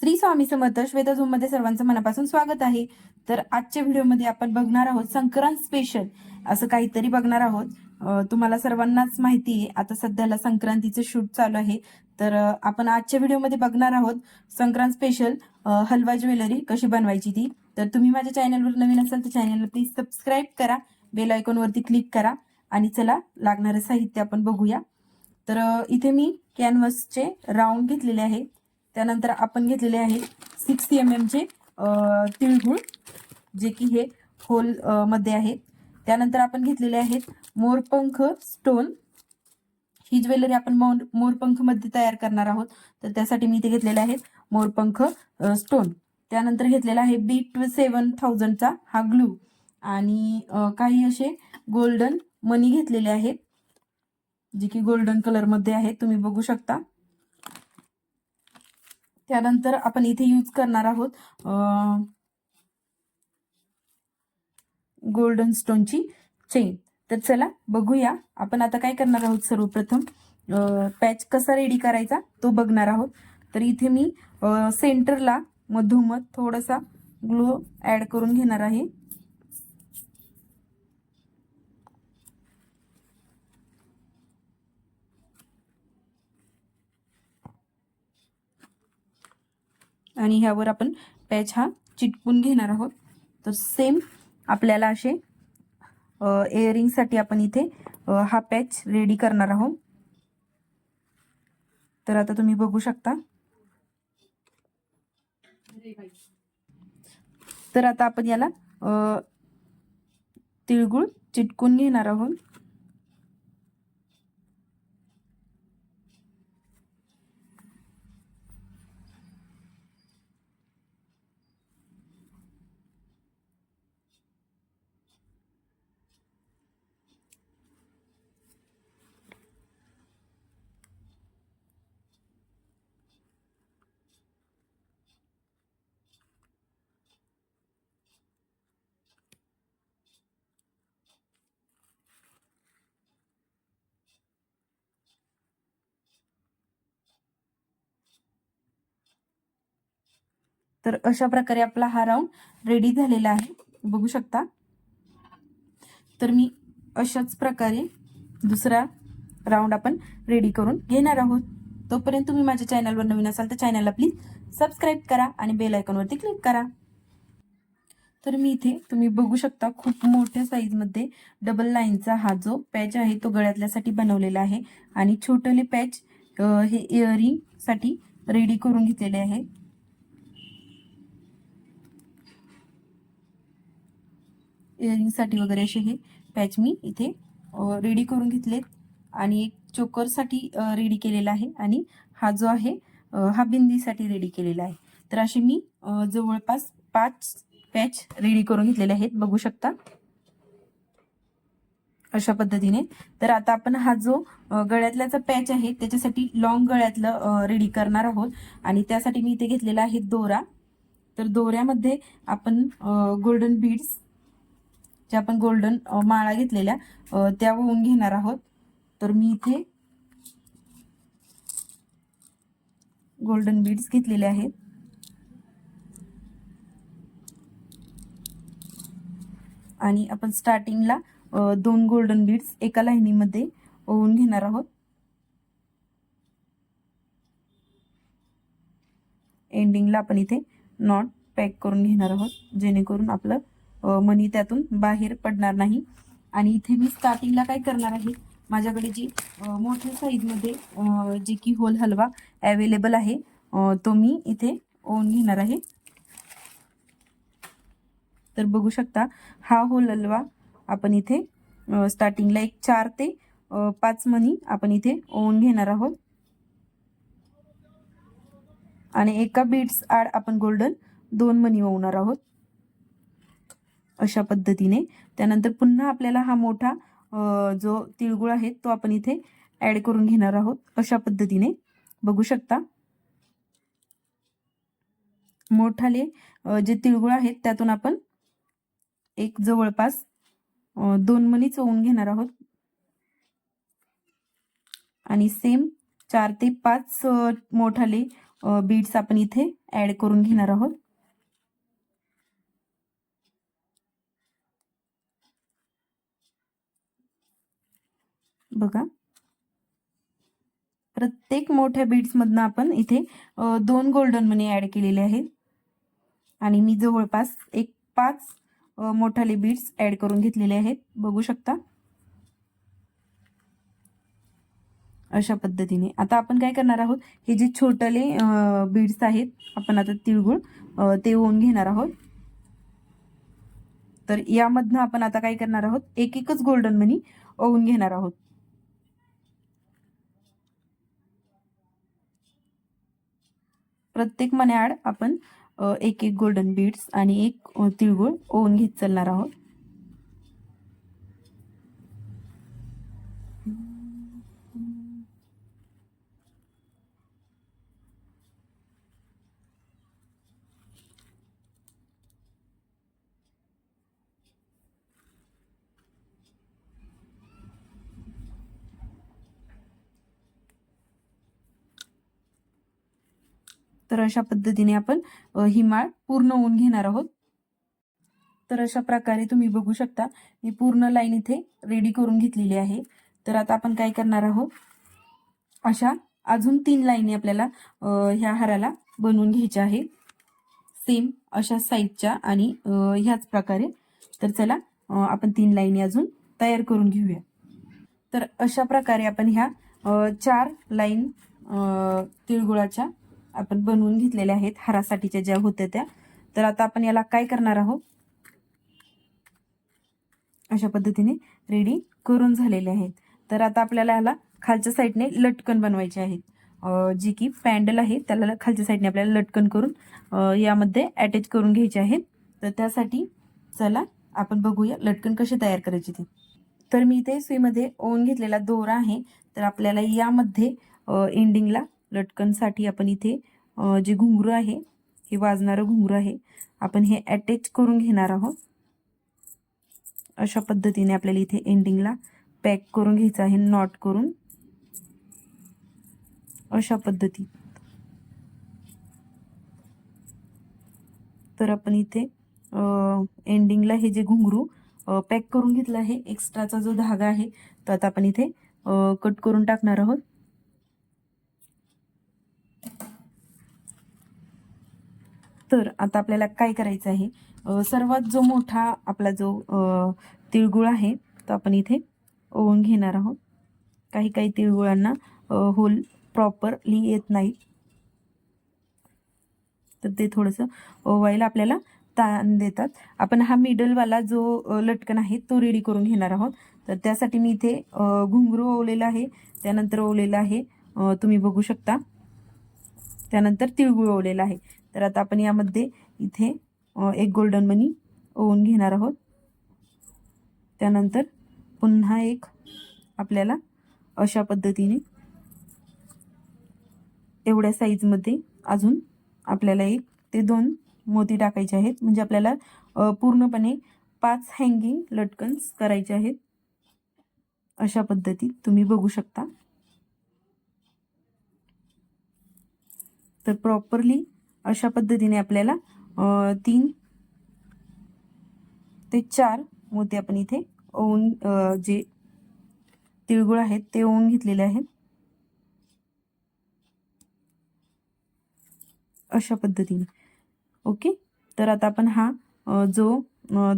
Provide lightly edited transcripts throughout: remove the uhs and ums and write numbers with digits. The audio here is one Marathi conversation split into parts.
श्री स्वामी समर्थ श्वेता झोम मध्ये सर्वांचं मनापासून स्वागत आहे. तर आजच्या व्हिडिओमध्ये आपण बघणार आहोत संक्रांत स्पेशल असं काहीतरी बघणार आहोत. तुम्हाला सर्वांनाच माहिती आहे आता सध्याला संक्रांतीचं शूट चालू आहे. तर आपण आजच्या व्हिडिओमध्ये बघणार आहोत संक्रांत स्पेशल हलवा ज्वेलरी कशी बनवायची ती. तर तुम्ही माझ्या चॅनलवर नवीन असाल तर चॅनलला प्लीज सबस्क्राईब करा, बेल आयकॉन वरती क्लिक करा आणि चला लागणारे साहित्य आपण बघूया. तर इथे मी कॅनव्हसचे राऊंड घेतलेले आहे. त्यानंतर आपण घेतलेले आहे 6 mm चे तिळगुळ, जे की हे होल मध्ये आहेत. त्यानंतर आपण घेतलेले आहेत मोरपंख स्टोन. ही ज्वेलरी आपण मोरपंख मध्ये तयार करणार आहोत, तर त्यासाठी मी इथे घेतलेले आहेत मोरपंख स्टोन. त्यानंतर घेतलेला आहे B27,000 चा हा ग्लू आणि काही असे गोल्डन मनी घेतलेले आहेत, जे की गोल्डन कलर मध्ये आहेत, तुम्ही बघू शकता. त्यानंतर आपण इथे यूज करणार आहोत गोल्डन स्टोनची चेन. तर चला बघूया आपण आता काय करणार आहोत. सर्वप्रथम पॅच कसा रेडी करायचा तो बघणार आहोत. तर इथे मी सेंटरला मधोमध थोडासा ग्लू ऍड करून घेणार आहे. आणि ह्यावर आपण पॅच हा चिटकून घेणार आहोत. तर सेम आपल्याला असे इयरिंग साठी आपण इथे हा पॅच रेडी करणार आहोत. तर आता तुम्ही बघू शकता. तर आता आपण याला तिळगुळ चिटकून घेणार आहोत. तर अशा प्रकारे आपला हा राऊंड रेडी झालेला आहे, बघू शकता. तर मी अशाच प्रकारे दुसरा राऊंड आपण रेडी करून घेणार आहोत. तोपर्यंत तुम्ही माझ्या चॅनलवर नवीन असाल तर चॅनलला प्लीज सबस्क्राईब करा आणि बेल आयकॉन वरती क्लिक करा. तर मी इथे तुम्ही बघू शकता खूप मोठ्या साईज मध्ये डबल लाईनचा हा जो पॅच आहे तो गळ्यातल्यासाठी बनवलेला आहे आणि छोटले पॅच हे इयरिंग साठी रेडी करून घेतलेले आहे. इयरिंग साठी वगैरे असे हे पॅच मी इथे रेडी करून घेतलेत आणि एक चोकर साठी रेडी केलेला आहे आणि हा जो आहे हा बिंदीसाठी रेडी केलेला आहे. तर असे मी जवळपास 5 पॅच रेडी करून घेतलेले आहेत, बघू शकता अशा पद्धतीने. तर आता आपण हा जो गळ्यातल्याचा पॅच आहे त्याच्यासाठी लॉंग गळ्यातलं रेडी करणार आहोत आणि त्यासाठी मी इथे घेतलेला आहे दोरा. तर दोऱ्यामध्ये आपण गोल्डन बीड्स, जे आपण गोल्डन माळा घेतलेल्या त्या ओवून घेणार आहोत. तर मी इथे गोल्डन बीड्स घेतलेले आहेत आणि आपण स्टार्टिंगला 2 गोल्डन बीड्स एका लाईनीमध्ये ओवून घेणार आहोत. एंडिंगला आपण इथे नॉट पॅक करून घेणार आहोत, जेणेकरून आपलं मनी त्यातून बाहेर पडणार नाही. आणि इथे मी स्टार्टिंगला काय करणार आहे, माझ्याकडे जी मोठ्या साईजमध्ये जे की होल हलवा अवेलेबल आहे तो मी इथे ओवून घेणार आहे. तर बघू शकता हा होल हलवा आपण इथे स्टार्टिंगला एक 4 ते 5 मनी आपण इथे ओवून घेणार आहोत आणि एका बीड्स आड आपण गोल्डन 2 मनी ओवणार आहोत अशा पद्धतीने. त्यानंतर पुन्हा आपल्याला हा मोठा जो तिळगुळ आहे तो आपण इथे ऍड करून घेणार आहोत अशा पद्धतीने, बघू शकता. मोठाले जे तिळगुळ आहेत त्यातून आपण एक जवळपास 2 मनीच ओवून घेणार आहोत आणि सेम 4 ते 5 मोठाले बीड्स आपण इथे ऍड करून घेणार आहोत. बघा, प्रत्येक मोठ्या बीड्स मधनं आपण इथे 2 गोल्डन मनी ऍड केलेले आहेत आणि मी जवळपास एक 5 मोठाले बीड्स ऍड करून घेतलेले आहेत. बघू शकता अशा पद्धतीने. आता आपण काय करणार आहोत, हे जे छोटले बीड्स आहेत आपण आता तिळगुळ ते ओवून घेणार आहोत. तर यामधनं आपण आता काय करणार आहोत, एक एकच गोल्डन मनी ओवून घेणार आहोत. प्रत्येक मण्याआड आपण एक एक गोल्डन बीड्स आणि एक तिळगुळ ओवून घेत चालणार आहोत. तर अशा पद्धतीने आपण ही माळ पूर्ण ओवून घेणार आहोत. तर अशा प्रकारे तुम्ही बघू शकता मी पूर्ण लाईन इथे रेडी करून घेतलेली आहे. तर आता आपण काय करणार आहोत, अशा अजून 3 लाईनी आपल्याला ह्या हाराला बनवून घ्यायच्या आहेत, सेम अशा साईजच्या आणि ह्याच प्रकारे. तर चला आपण 3 लाईनी अजून तयार करून घेऊया. तर अशा प्रकारे आपण ह्या 4 लाईन तिळगुळाच्या आपण बनवून घेतलेल्या आहेत, हारासाठीच्या ज्या होत्या त्या. तर आता आपण याला काय करणार आहोत, अशा पद्धतीने रेडी करून झालेले आहेत. तर आता आपल्याला याला खालच्या साईडने लटकन बनवायचे आहेत. जी की पॅन्डल आहे त्याला खालच्या साईडने आपल्याला लटकन करून यामध्ये अटॅच करून घ्यायचे आहेत. तर त्यासाठी चला आपण बघूया लटकन कसे तयार करायचे ते. तर मी इथे सुईमध्ये ओवून घेतलेला दोरा आहे. तर आपल्याला यामध्ये एंडिंगला लटकनसाठी आपण इथे जे घुंगरू आहे, हे वाजणारं घुंगरू आहे, आपण हे अटॅच करून घेणार आहोत. अशा पद्धतीने आपल्याला इथे एंडिंगला पॅक करून घ्यायचं आहे, नॉट करून अशा पद्धती. तर आपण इथे एंडिंगला हे जे घुंगरू पॅक करून घेतलं आहे, एक्स्ट्राचा जो धागा आहे तो आता आपण इथे कट करून टाकणार आहोत. तर आता आपल्याला काय करायचं आहे, सर्वात जो मोठा आपला जो तिळगुळ आहे तो आपण इथे ओवून घेणार आहोत. काही काही तिळगुळांना होल प्रॉपरली येत नाही, तर ते थोडंसं ओवायला आपल्याला ताण देतात. आपण हा मिडलवाला जो लटकन आहे तो रेडी करून घेणार आहोत. तर त्यासाठी मी इथे घुंगरू ओवलेला आहे, त्यानंतर ओवलेला आहे तुम्ही बघू शकता, त्यानंतर तिळगुळ ओवलेला आहे. तर आता आपण यामध्ये इथे एक गोल्डन मनी ओवून घेणार आहोत. त्यानंतर पुन्हा एक आपल्याला अशा पद्धतीने एवढ्या साईजमध्ये अजून आपल्याला 1 ते 2 मोती टाकायचे आहेत. म्हणजे आपल्याला पूर्णपणे 5 हँगिंग लटकन्स करायचे आहेत. अशा पद्धतीत तुम्ही बघू शकता. तर प्रॉपरली अशा पद्धतीने आपल्याला 3 ते 4 मोती आपण इथे ओवून जे तिळगुळ आहेत ते ओवून घेतलेले आहेत. अशा पद्धतीने. ओके. तर आता आपण हा जो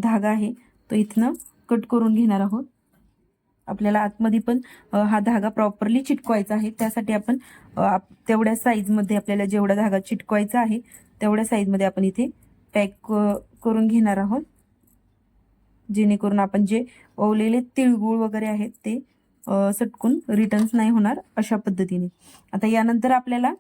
धागा आहे तो इथनं कट करून घेणार आहोत. आपल्याला आतमध्ये पण हा धागा प्रॉपरली चिटकवायचा आहे. त्यासाठी आपण तेवढ्या साईजमध्ये आपल्याला जेवढा धागा चिटकवायचा आहे तेवढ्या साईजमध्ये आपण इथे पॅक करून घेणार आहोत, जेणेकरून आपण जे ओवलेले तिळगुळ वगैरे आहेत ते सटकून रिटर्न्स नाही होणार. अशा पद्धतीने. आता यानंतर आपल्याला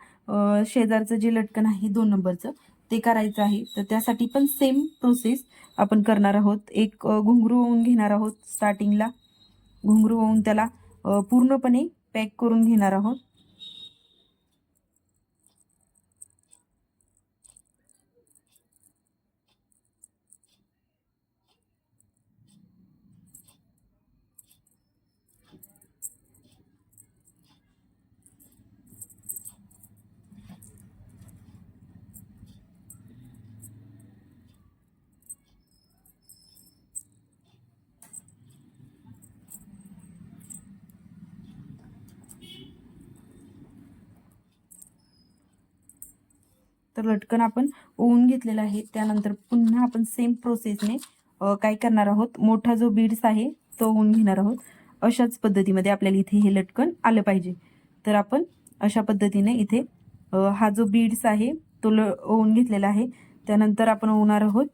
शेजारचं जे लटकन आहे 2 नंबरचं ते करायचं आहे. तर त्यासाठी पण सेम प्रोसेस आपण करणार आहोत. एक घुंगरू ओवून घेणार आहोत. स्टार्टिंगला घुंगरू ओवून त्याला पूर्णपणे पॅक करून घेणार आहोत. तर लटकन आपण ओवून घेतलेला आहे. त्यानंतर पुन्हा आपण सेम प्रोसेसने काय करणार आहोत, मोठा जो बीड्स आहे तो ओवून घेणार आहोत. अशाच पद्धतीमध्ये आपल्याला इथे हे लटकन आलं पाहिजे. तर आपण अशा पद्धतीने इथे हा जो बीड्स आहे तो ओवून घेतलेला आहे. त्यानंतर आपण ओवणार आहोत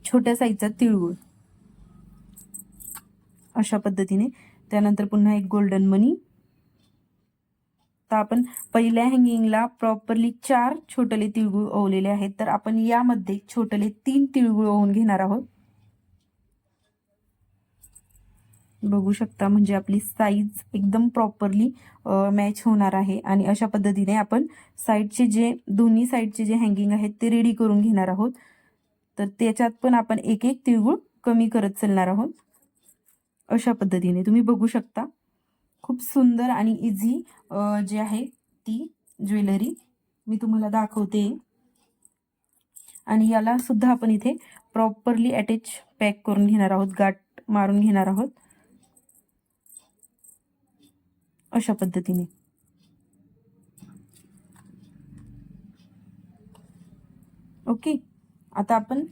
छोट्या साईजचा तिळगुळ अशा पद्धतीने. त्यानंतर पुन्हा एक गोल्डन मनी. तर आपण पहिल्या हँगिंगला प्रॉपरली 4 छोटले तिळगुळ ओवलेले आहेत. तर आपण यामध्ये छोटले 3 तिळगुळ ओवून घेणार आहोत. बघू शकता, म्हणजे आपली साईज एकदम प्रॉपरली मॅच होणार आहे. आणि अशा पद्धतीने आपण साईडचे जे दोन्ही साईडचे जे हँगिंग आहेत ते रेडी करून घेणार आहोत. तर त्याच्यात पण आपण एक एक तिळगुळ कमी करत चालणार आहोत. अशा पद्धतीने तुम्ही बघू शकता, खूप सुंदर आणि इझी जे आहे ती ज्वेलरी मी तुम्हाला दाखवते. आणि याला सुद्धा आपण इथे प्रॉपरली अटॅच पॅक करून घेणार आहोत, गाठ मारून घेणार आहोत अशा पद्धतीने. ओके, आता आपण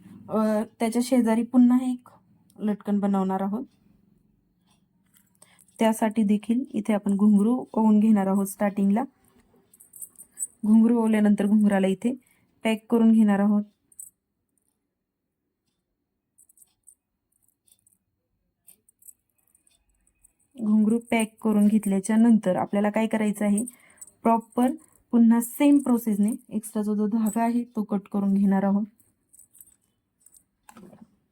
त्याच्या शेजारी पुन्हा एक लटकन बनवणार आहोत. त्यासाठी देखील इथे आपण घुंगरू ओवून घेणार आहोत. स्टार्टिंगला घुंगरू ओवल्यानंतर घुंगराला इथे पॅक करून घेणार आहोत. घुंगरू पॅक करून घेतल्याच्या नंतर आपल्याला काय करायचं आहे, प्रॉपर पुन्हा सेम प्रोसेसने एक्स्ट्राचा जो धागा आहे तो कट करून घेणार आहोत.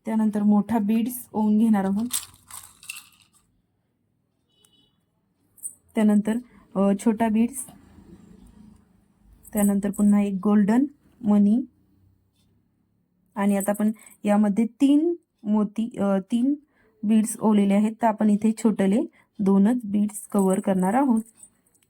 त्यानंतर मोठा बीड्स ओवून घेणार आहोत. त्यानंतर छोटा बीड्स. त्यानंतर पुन्हा एक गोल्डन मनी. आणि आता आपण यामध्ये 3 मोती 3 बीड्स ओवलेले आहेत. तर आपण इथे छोटले 2च बीड्स कव्हर करणार आहोत.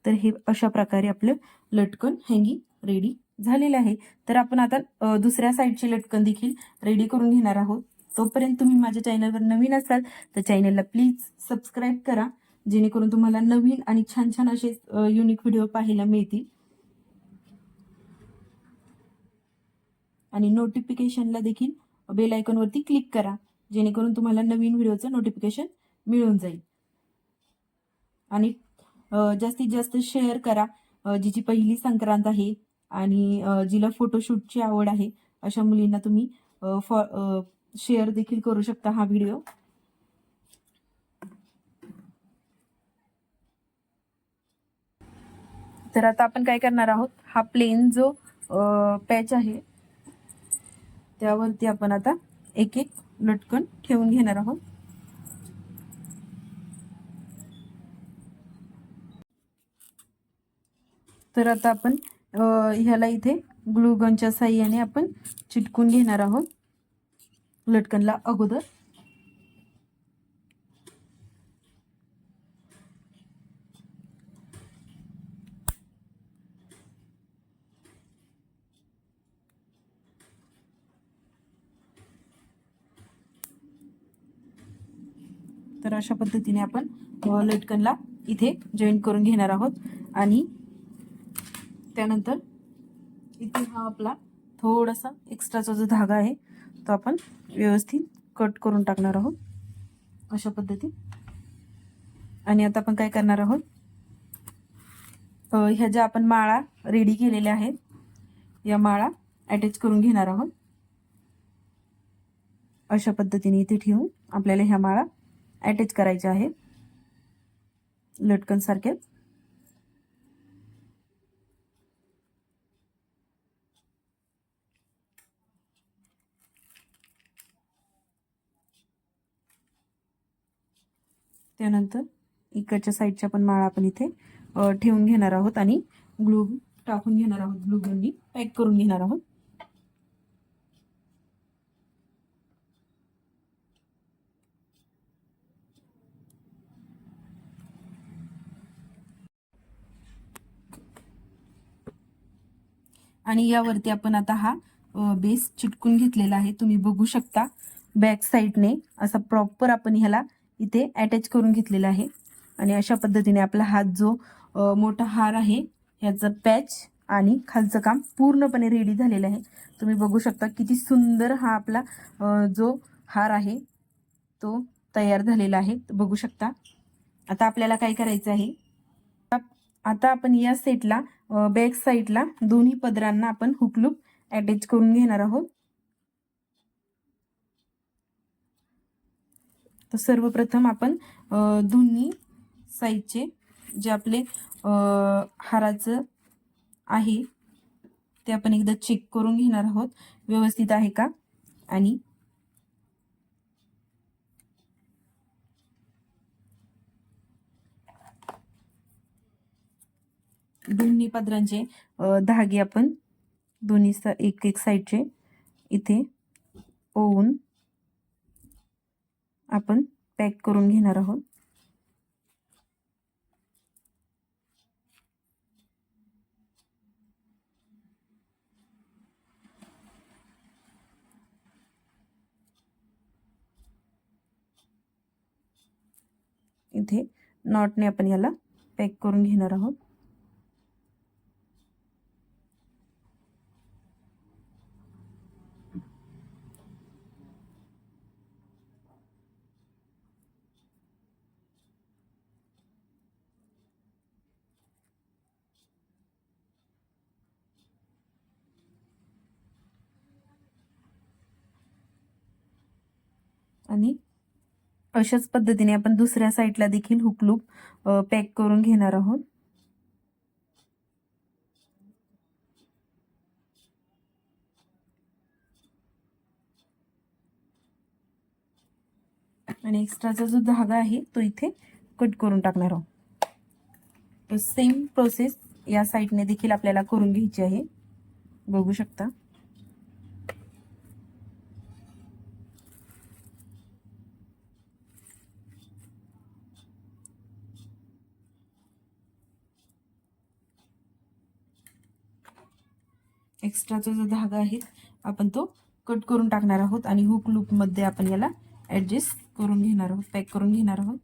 तर हे अशा प्रकारे आपलं लटकन हँगिंग रेडी झालेलं आहे. तर आपण आता दुसऱ्या साईडची लटकन देखील रेडी करून घेणार आहोत. तोपर्यंत तुम्ही माझ्या चॅनलवर नवीन असाल तर चॅनलला प्लीज सबस्क्राईब करा, जेणेकरून तुम्हाला नवीन आणि छान छान असे युनिक व्हिडिओ पाहायला मिळतील. आणि नोटिफिकेशनला देखील बेल आयकॉनवरती क्लिक करा, जेणेकरून तुम्हाला नवीन व्हिडिओचं नोटिफिकेशन मिळून जाईल. आणि जास्तीत जास्त शेअर करा. जिची पहिली संक्रांत आहे आणि जिला फोटोशूटची आवड आहे अशा मुलींना तुम्ही शेअर देखील करू शकता हा व्हिडिओ. तर आता आपण काय करणार आहोत, हा प्लेन जो पॅच आहे त्यावरती आपण आता एक एक लटकन ठेवून घेणार आहोत. तर आता आपण ह्याला इथे ग्लू गनच्या साहाय्याने आपण चिटकून घेणार आहोत लटकनला अगोदर. तर अशा पद्धतीने आपण लटकनला इथे जॉईन करून घेणार आहोत. आणि त्यानंतर इथे हा आपला थोडासा एक्स्ट्राचा जो धागा आहे तो आपण व्यवस्थित कट करून टाकणार आहोत अशा पद्धतीने. आणि आता आपण काय करणार आहोत, ह्या ज्या आपण माळा रेडी केलेल्या आहेत या माळा अटॅच करून घेणार आहोत अशा पद्धतीने. इथे ठेवून आपल्याला ह्या माळा अटॅच करायच्या आहेत लटकन सारख्या. त्यानंतर इकडच्या साईडच्या पण माळा आपण इथे ठेवून घेणार आहोत आणि ग्लू टाकून घेणार आहोत, ग्लू गननी पॅक करून घेणार आहोत. आणि यावरती आपण आता हा बेस चिटकून घेतलेला आहे. तुम्ही बघू शकता बॅक साईडने असा प्रॉपर आपण ह्याला इथे अटॅच करून घेतलेला आहे. आणि अशा पद्धतीने आपला हात जो मोठा हार आहे ह्याचा पॅच आणि खालचं काम पूर्णपणे रेडी झालेलं आहे. तुम्ही बघू शकता किती सुंदर हा आपला जो हार आहे तो तयार झालेला आहे. बघू शकता. आता आपल्याला काय करायचं आहे, आता आपण या सेटला बॅक साईडला दोन्ही पदरांना आपण हुक लूप अटॅच करून घेणार आहोत. तर सर्वप्रथम आपण दोन्ही साईडचे जे आपले हाराचं आहे ते आपण एकदा चेक करून घेणार आहोत व्यवस्थित आहे का. आणि दोन्ही पदरांचे धागे आपण दोन्ही एक एक साईडचे इथे ओवून आपण पॅक करून घेणार आहोत. इथे नॉटने आपण याला पॅक करून घेणार आहोत. आणि अशाच पद्धतीने आपण दुसऱ्या साईडला देखील हुक लूप पॅक करून घेणार आहोत. आणि एक्स्ट्राचा जो धागा आहे तो इथे कट करून टाकणार आहोत. सेम प्रोसेस या साईडने देखील आपल्याला करून घ्यायची आहे. बघू शकता. एक्स्ट्राचा जो धागा आहे आपण तो कट करून टाकणार आहोत आणि हुक लूप मध्ये आपण याला ऍडजस्ट करून घेणार आहोत, पॅक करून घेणार आहोत.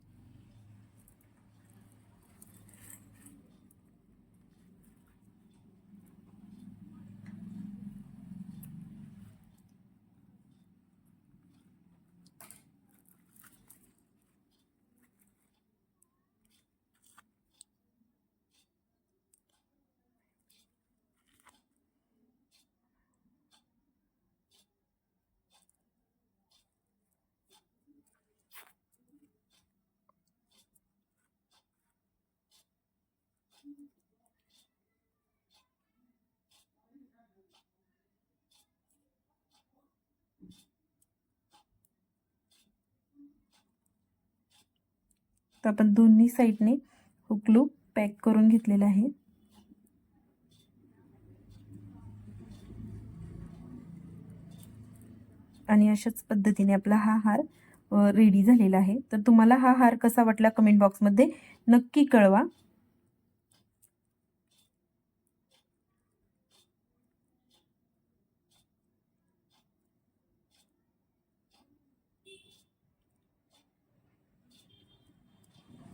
तर आपण दोन्ही साईडने हुक लूप पॅक करून घेतलेला आहे. आणि अशाच पद्धतीने आपला हा हार रेडी झालेला आहे. तर तुम्हाला हा हार कसा वाटला कमेंट बॉक्स मध्ये नक्की कळवा.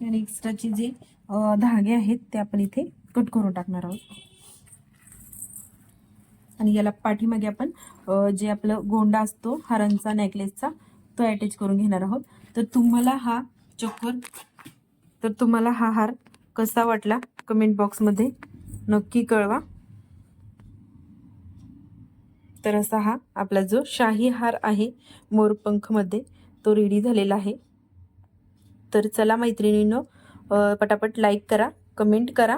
आणि एक्स्ट्राचे जे धागे आहेत ते आपण इथे कट करून टाकणार आहोत. आणि याला पाठीमागे आपण जे आपलं गोंडा असतो हारांचा नेकलेसचा तो अटॅच करून घेणार आहोत. तर तुम्हाला हा हार कसा वाटला कमेंट बॉक्स मध्ये नक्की कळवा. तर असा हा आपला जो शाही हार आहे मोरपंख मध्ये तो रेडी झालेला आहे. तर चला मैत्रिणींनो, पटापट लाईक करा, कमेंट करा